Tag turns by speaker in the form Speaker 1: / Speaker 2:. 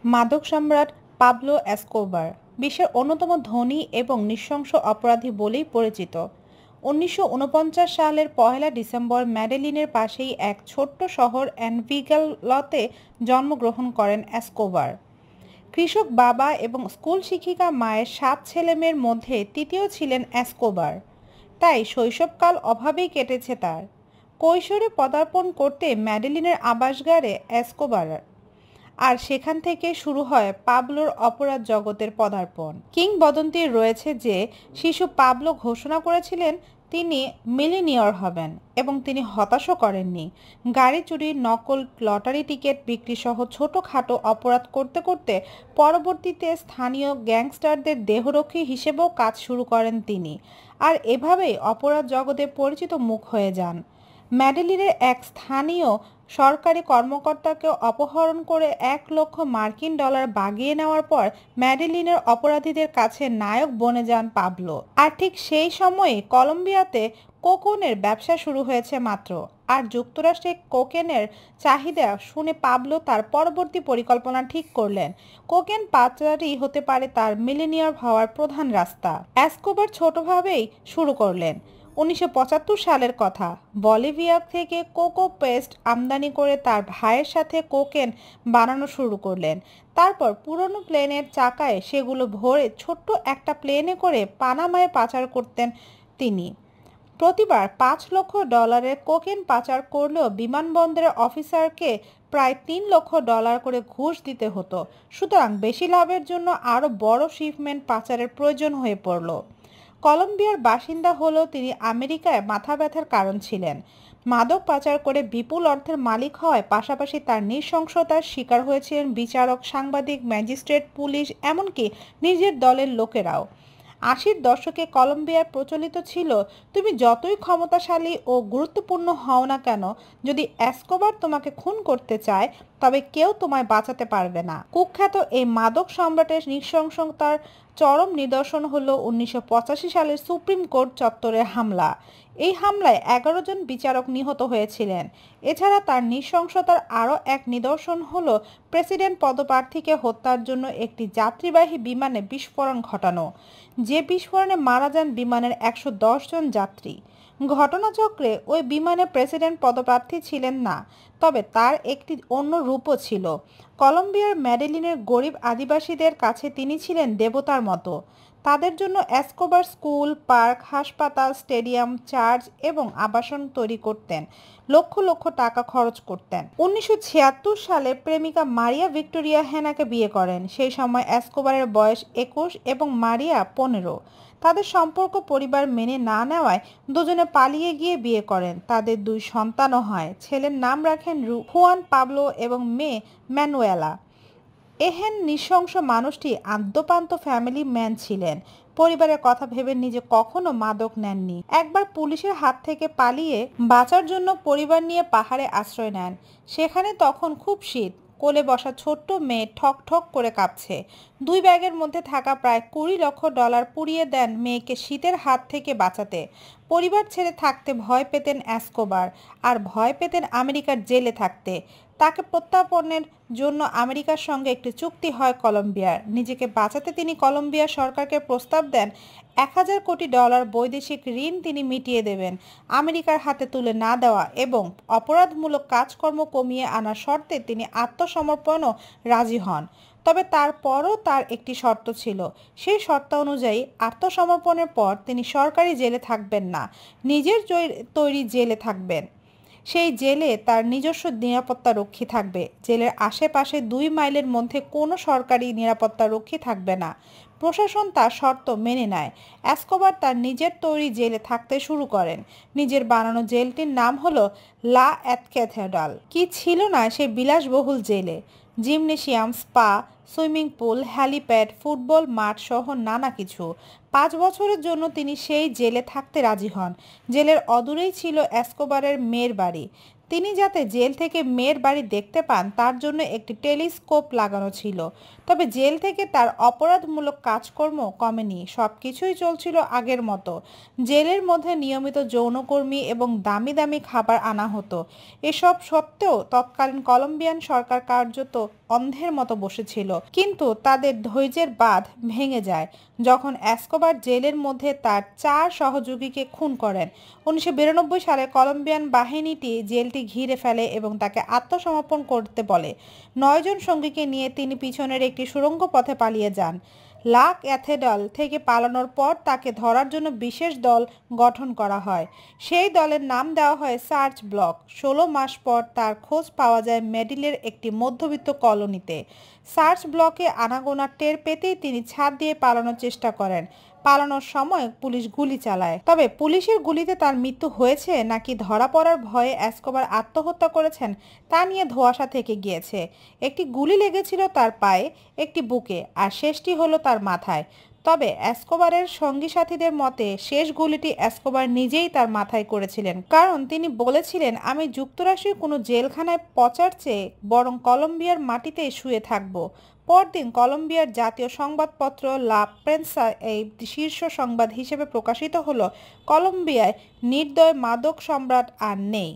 Speaker 1: মাদক সম্রাট Pablo Escobar বিশ্বের অন্যতম ধনী এবং নৃশংস অপরাধী বলেই পরিচিত। ১৯৪৯ সালের ১ ডিসেম্বর ম্যাডেলিনের পাশেই এক ছোট্ট শহর অ্যানভিগালতে জন্মগ্রহণ করেন এসকোবার। কৃষক বাবা এবং স্কুল শিক্ষিকা মায়ের ৭ ছেলেমেয়ের মধ্যে তৃতীয় ছিলেন এসকোবার। তাই শৈশবকাল অভাবেই কেটেছে তার। কৈশোরে পদার্পণ করতে ম্যাডেলিনের আবাসঘরে এসকোবার, আর সেখান থেকে শুরু হয় পাবলোর অপরাধ জগতের পদার্পণ। কিংবদন্তি রয়েছে যে শিশু পাবলো ঘোষণা করেছিলেন তিনি মিলিনিয়র হবেন, এবং তিনি হতাশও করেননি। গাড়ি চুরি, নকল লটারি টিকিট বিক্রি সহ ছোটখাটো অপরাধ করতে করতে পরবর্তীতে স্থানীয় গ্যাংস্টারদের দেহরক্ষী হিসেবেও কাজ শুরু করেন তিনি, আর এভাবেই অপরাধ জগতে পরিচিত মুখ হয়ে যান। ম্যাডেলিনের এক স্থানীয় সরকারি কর্মকর্তাকে অপহরণ করে $১,০০,০০০ বাগিয়ে নেওয়ার পর ম্যাডেলিনের অপরাধীদের কাছে নায়ক বনে যান পাবলো। আর ঠিক সেই সময়ে কলম্বিয়াতে কোকেনের ব্যবসা শুরু হয়েছে মাত্র, আর যুক্তরাষ্ট্রে কোকেনের চাহিদা শুনে পাবলো তার পরবর্তী পরিকল্পনা ঠিক করলেন। কোকেন পাচারই হতে পারে তার মিলিনিয়ার হওয়ার প্রধান রাস্তা। এসকোবার ছোটভাবেই শুরু করলেন। ১৯৭৫ সালের কথা, বলিভিয়া থেকে কোকো পেস্ট আমদানি করে তার ভাইয়ের সাথে কোকেন বানানো শুরু করলেন। তারপর পুরনো প্লেনের চাকায় সেগুলো ভরে ছোট্ট একটা প্লেনে করে পানামায় পাচার করতেন তিনি। প্রতিবার $৫,০০,০০০ কোকেন পাচার করলেও বিমানবন্দরের অফিসারকে প্রায় $৩,০০,০০০ করে ঘুষ দিতে হতো। সুতরাং বেশি লাভের জন্য আরও বড় শিপমেন্ট পাচারের প্রয়োজন হয়ে পড়ল। কলম্বিয়ার বাসিন্দা হলেও তিনি আমেরিকায় মাথা ব্যথার কারণ ছিলেন। মাদক পাচার করে বিপুল অর্থের মালিক হওয়ায় পাশাপাশি তার নৃশংসতার শিকার হয়েছিলেন বিচারক, সাংবাদিক, ম্যাজিস্ট্রেট, পুলিশ, এমনকি নিজের দলের লোকেরাও। ৮০-র দশকে কলম্বিয়ায় প্রচলিত ছিল, তুমি যতই ক্ষমতাশালী ও গুরুত্বপূর্ণ হও না কেন, যদি এসকোবার তোমাকে খুন করতে চায় তবে কেউ তোমায় বাঁচাতে পারবে না। কুখ্যাত এই মাদক সম্রাটের নৃশংসতার চরম নিদর্শন হলো ১৯৮৫ সালের সুপ্রিম কোর্ট চত্বরের হামলা। এই হামলায় ১১ জন বিচারক নিহত হয়েছিলেন। এছাড়া তার নৃশংসতার আরও এক নিদর্শন হলো প্রেসিডেন্ট পদপ্রার্থীকে হত্যার জন্য একটি যাত্রীবাহী বিমানে বিস্ফোরণ ঘটানো, যে বিস্ফোরণে মারা যান বিমানের ১১০ জন যাত্রী। ঘটনাচক্রে ওই বিমানে প্রেসিডেন্ট পদপ্রার্থী ছিলেন না, তবে তার একটি অন্য রূপও ছিল। কলম্বিয়ার ম্যাডেলিনের গরিব আদিবাসীদের কাছে তিনি ছিলেন দেবতার মতো। তাদের জন্য এসকোবার স্কুল, পার্ক, হাসপাতাল, স্টেডিয়াম, চার্চ এবং আবাসন তৈরি করতেন, লক্ষ লক্ষ টাকা খরচ করতেন। ১৯৭৬ সালে প্রেমিকা মারিয়া ভিক্টোরিয়া হেনাকে বিয়ে করেন। সেই সময় এসকোবারের বয়স ২১ এবং মারিয়া ১৫। তাদের সম্পর্ক পরিবার মেনে না নেওয়ায় দুজনে পালিয়ে গিয়ে বিয়ে করেন। তাদের ২ সন্তানও হয়। ছেলের নাম রাখেন হুয়ান পাবলো এবং মেয়ে ম্যানুয়েলা। এহেন নৃশংস মানুষটি আদ্যোপান্ত ফ্যামিলি ম্যান ছিলেন। পরিবারের কথা ভেবে নিজে কখনো মাদক নেননি। একবার পুলিশের হাত থেকে পালিয়ে বাঁচার জন্য পরিবার নিয়ে পাহাড়ে আশ্রয় নেন। সেখানে তখন খুব শীত। কোলে বসা ছোট্ট মেয়ে ঠক ঠক করে কাঁপছে। ২ ব্যাগের মধ্যে থাকা প্রায় $২০,০০,০০০ পুড়িয়ে দেন মেয়েকে শীতের হাত থেকে বাঁচাতে। পরিবার ছেড়ে থাকতে ভয় পেতেন এসকোবার, আর ভয় পেতেন আমেরিকার জেলে থাকতে। তাকে প্রত্যাপনের জন্য আমেরিকার সঙ্গে একটি চুক্তি হয় কলম্বিয়ার। নিজেকে বাঁচাতে তিনি কলম্বিয়া সরকারকে প্রস্তাব দেন $১,০০০,০০,০০০ বৈদেশিক ঋণ তিনি মিটিয়ে দেবেন আমেরিকার হাতে তুলে না দেওয়া এবং অপরাধমূলক কাজকর্ম কমিয়ে আনার শর্তে তিনি আত্মসমর্পণও রাজি হন। তবে তারপরও তার একটি শর্ত ছিল। সেই শর্ত অনুযায়ী আত্মসমর্পণের পর তিনি সরকারি জেলে থাকবেন না, নিজের তৈরি জেলে থাকবেন। সেই জেলে তার নিজস্ব নিরাপত্তা রক্ষী থাকবে। জেলের আশেপাশে ২ মাইলের মধ্যে কোনো সরকারি নিরাপত্তা রক্ষী থাকবে না। প্রশাসন তার শর্ত মেনে নেয়। এসকোবার তার নিজের তৈরি জেলে থাকতে শুরু করেন। নিজের বানানো জেলটির নাম হলো লা ক্যাথেড্রাল। কি ছিল না সে বিলাসবহুল জেলে! Gymnasium, spa, swimming pool, helipad, football মাঠ সহ নানা কিছু। ৫ বছরের জন্য তিনি সেই জেলে থাকতে রাজি হন। জেলের অদূরেই ছিল এসকোবারের মেয়ের বাড়ি। তিনি যাতে জেল থেকে মেয়ের বাড়ি দেখতে পান তার জন্য একটি টেলিস্কোপ লাগানো ছিল। তবে জেল থেকে তার অপরাধমূলক কাজকর্ম কমেনি, সবকিছুই চলছিল আগের মতো। জেলের মধ্যে নিয়মিত যৌনকর্মী এবং দামি দামি খাবার আনা হতো। এসব সত্ত্বেও তৎকালীন কলম্বিয়ান সরকার কার্যত অন্ধের মতো বসেছিল। কিন্তু তাদের ধৈর্যের বাঁধ ভেঙে যায় যখন এসকোবার জেলের মধ্যে তার 4 সহযোগীকে খুন করেন। 1992 সালে কলম্বিয়ান বাহিনীটি জেলটি ঘিরে ফেলে এবং তাকে আত্মসমর্পণ করতে বলে। 9 জন সঙ্গীকে নিয়ে তিনি পিছনের একটি সুড়ঙ্গ পথে পালিয়ে যান। লা ক্যাথেড্রাল থেকে পালানোর পর তাকে ধরার জন্য বিশেষ দল গঠন করা হয়। সেই দলের নাম দেওয়া হয় সার্চ ব্লক। 16 মাস পর তার খোঁজ পাওয়া যায় মেডেলিনের একটি মধ্যবিত্ত কলোনিতে। সার্চ ব্লকে আনাগোনা টের পেতেই তিনি ছাদ দিয়ে পালানোর চেষ্টা করেন। পালানোর সময় পুলিশ গুলি চালায়। তবে পুলিশের গুলিতে তার মৃত্যু হয়েছে নাকি ধরা পড়ার ভয়ে এসকোবার আত্মহত্যা করেছেন তা নিয়ে ধোঁয়াশা থেকে গিয়েছে। একটি গুলি লেগেছিল তার পায়ে, একটি বুকে, আর শেষটি হলো তার মাথায়। তবে এসকোবারের সঙ্গী সাথীদের মতে শেষ গুলিটি এসকোবার নিজেই তার মাথায় করেছিলেন, কারণ তিনি বলেছিলেন, আমি যুক্তরাষ্ট্রের কোনো জেলখানায় পচার চেয়ে বরং কলম্বিয়ার মাটিতেই শুয়ে থাকব। পরদিন কলম্বিয়ার জাতীয় সংবাদপত্র লা প্রেন্সা এই শীর্ষ সংবাদ হিসেবে প্রকাশিত হলো, কলম্বিয়ায় নির্দয় মাদক সম্রাট আর নেই।